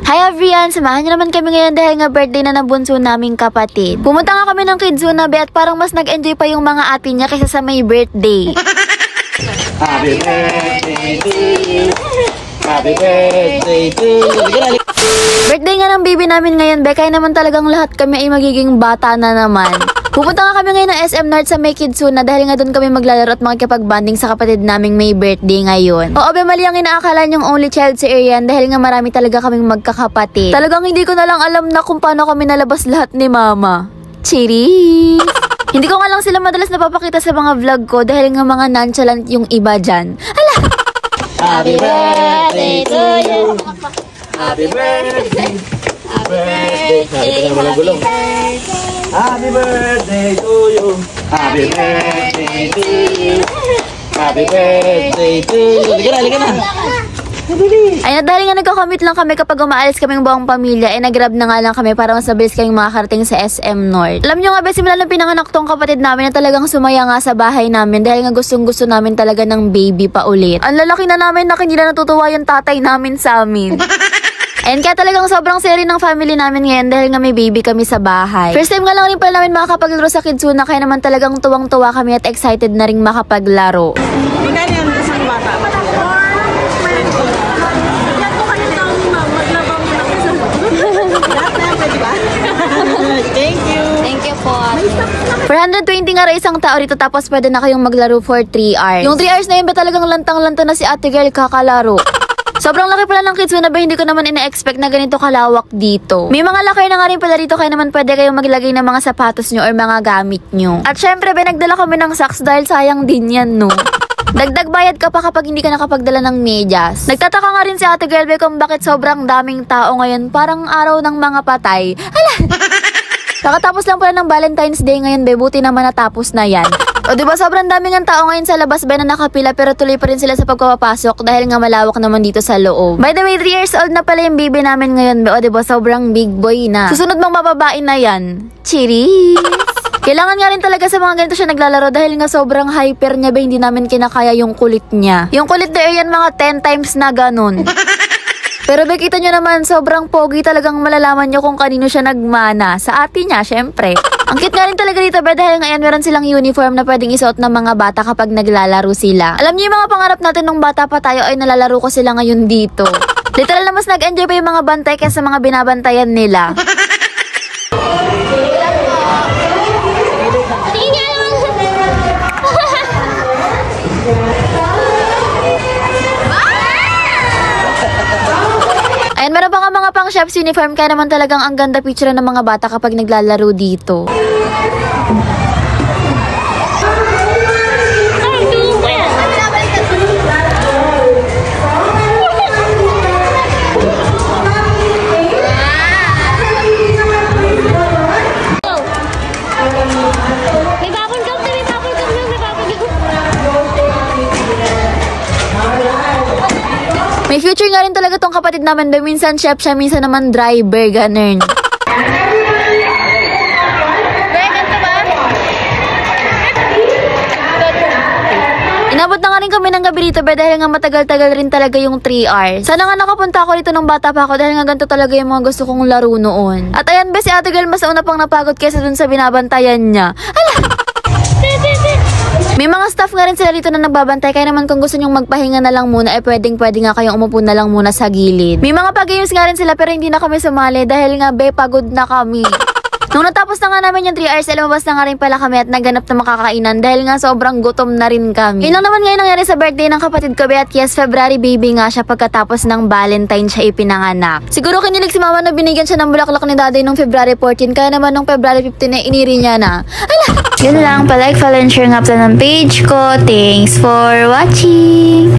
Hi everyone! Samahan niyo naman kami ngayon dahil nga birthday na ng bunso naming kapatid. Pumunta nga kami ng Kidzuna Be at parang mas nag-enjoy pa yung mga ate niya kaysa sa may birthday. Happy birthday to you! Happy birthday to you! Birthday nga ng baby namin ngayon, Be, kaya naman talagang lahat kami ay magiging bata na naman. Pupunta nga kami ngayon ng SM North sa may Kidzuna dahil nga doon kami maglalaro at makikipag-bonding sa kapatid naming may birthday ngayon. Oo, Be, mali ang inaakala niyong only child si Arian dahil nga marami talaga kaming magkakapatid. Talagang hindi ko na lang alam na kung paano kami nalabas lahat ni Mama. Cheers! Hindi ko nga lang sila madalas napapakita sa mga vlog ko dahil nga mga nonchalant yung iba dyan. Hala! Happy birthday to you! Happy birthday! Happy birthday! Happy birthday to you! Happy birthday to you! Happy birthday to you! Halika na! Ay, dahil nga nagkakamit lang kami kapag umaalis kaming buong pamilya, nagrab na nga lang kami para mas mabilis kaming makakarating sa SM North. Alam nyo nga, Be, simula lang pinanganak tong kapatid namin na talagang sumaya nga sa bahay namin dahil nga gustong-gusto namin talaga ng baby pa ulit. Ang lalaki na namin na hindi na natutuwa yung tatay namin sa amin. And kaya talagang sobrang seri ng family namin ngayon dahil nga may baby kami sa bahay. First time nga lang rin pala namin makakapaglaro sa Kidzuna kaya naman talagang tuwang-tuwa kami at excited na rin makapaglaro. Thank you. Thank you po. 420 nga ra isang tao rito tapos pwede na kayong maglaro for 3 hours. Yung 3 hours na yun ba talagang lantang-lanta na si ate girl kakalaro. Sobrang laki pala ng Kidzuna Be, hindi ko naman ina-expect na ganito kalawak dito. May mga lakay na nga rin pala dito kaya naman pwede kayong maglagay ng mga sapatos nyo or mga gamit nyo. At syempre Be, nagdala kami ng socks dahil sayang din yan, no? Dagdag bayad ka pa kapag hindi ka nakapagdala ng medyas. Nagtataka nga rin si ate girl Be kung bakit sobrang daming tao ngayon, parang araw ng mga patay. Hala! Nakatapos lang pala ng Valentine's Day ngayon, Be, buti naman natapos na yan. O diba sobrang daming ang tao ngayon sa labas, Be, na nakapila pero tuloy pa rin sila sa pagpapasok dahil nga malawak naman dito sa loob. By the way, 3 years old na pala yung baby namin ngayon, Be. O diba sobrang big boy na. Susunod mong mababae na yan. Cheers! Kailangan nga rin talaga sa mga ganito siya naglalaro dahil nga sobrang hyper niya, Be, hindi namin kinakaya yung kulit niya. Yung kulit na yan mga 10 times na ganun. Pero Be, kita nyo naman, sobrang pogi, talagang malalaman nyo kung kanino siya nagmana. Sa ate niya, syempre. Ang cute nga rin talaga dito, Be, dahil ngayon meron silang uniform na pwedeng isuot ng mga bata kapag naglalaro sila. Alam niyo yung mga pangarap natin nung bata pa tayo ay nalalaro ko sila ngayon dito. Literal na mas nag-enjoy pa yung mga bantay kaysa mga binabantayan nila. Ayan, meron pa nga mga pang chef's uniform kaya naman talagang ang ganda picture ng mga bata kapag naglalaro dito. May future nga rin talaga tong kapatid namin, Be. Minsan chef siya, minsan naman driver, ganun. Inabot na nga rin kami ng gabi dito, Be, dahil nga matagal-tagal rin talaga yung 3 hours. Sana nga nakapunta ako dito nung bata pa ako dahil nga ganito talaga yung mga gusto kong laro noon. At ayan, Be, si ate girl mas una pang napagod kaysa dun sa binabantayan niya. Hala! May mga staff nga rin sila dito na nagbabantay kaya naman kung gusto nyong magpahinga na lang muna pwede nga kayong umupo na lang muna sa gilid. May mga pag-games nga rin sila pero hindi na kami sumali dahil nga, Be, pagod na kami. Nung natapos na nga namin yung 3 hours, lumabas na nga rin pala kami at naganap na makakainan dahil nga sobrang gutom na rin kami. Yun lang naman ngayon nangyari sa birthday ng kapatid ko, Be, at yes, February baby nga siya pagkatapos ng Valentine siya ipinanganak. Siguro kinilig si Mama na binigyan siya ng bulaklak ni Daddy nung February 14 kaya naman nung February 15 na iniri niya na. Ala! Yun lang, pa-like, follow, and share nga pala ng page ko. Thanks for watching!